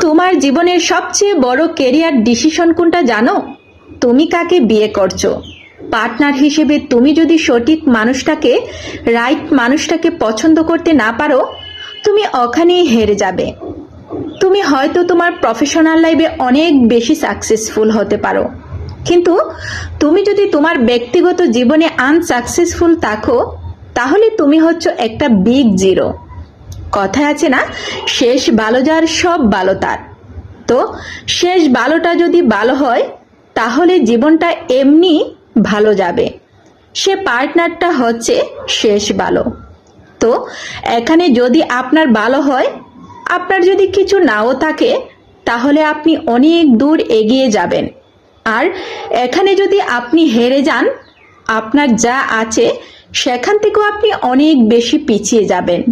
তোমার জীবনের সবচেয়ে বড় ক্যারিয়ার ডিসিশন কোনটা জানো? তুমি কাকে বিয়ে করছো। পার্টনার হিসেবে তুমি যদি সঠিক মানুষটাকে, রাইট মানুষটাকে পছন্দ করতে না পারো, তুমি ওখানেই হেরে যাবে। তুমি হয়তো তোমার প্রফেশনাল লাইফে অনেক বেশি সাকসেসফুল হতে পারো, কিন্তু তুমি যদি তোমার ব্যক্তিগত জীবনে আনসাকসেসফুল থাকো, তাহলে তুমি হচ্ছ একটা বিগ জিরো। কথায় আছে না, শেষ ভালো যার সব ভালো তার। তো শেষ ভালোটা যদি ভালো হয়, তাহলে জীবনটা এমনি ভালো যাবে। সে পার্টনারটা হচ্ছে শেষ ভালো। তো এখানে যদি আপনার ভালো হয়, আপনার যদি কিছু নাও থাকে, তাহলে আপনি অনেক দূর এগিয়ে যাবেন। আর এখানে যদি আপনি হেরে যান, আপনার যা আছে সেখান থেকেও আপনি অনেক বেশি পিছিয়ে যাবেন।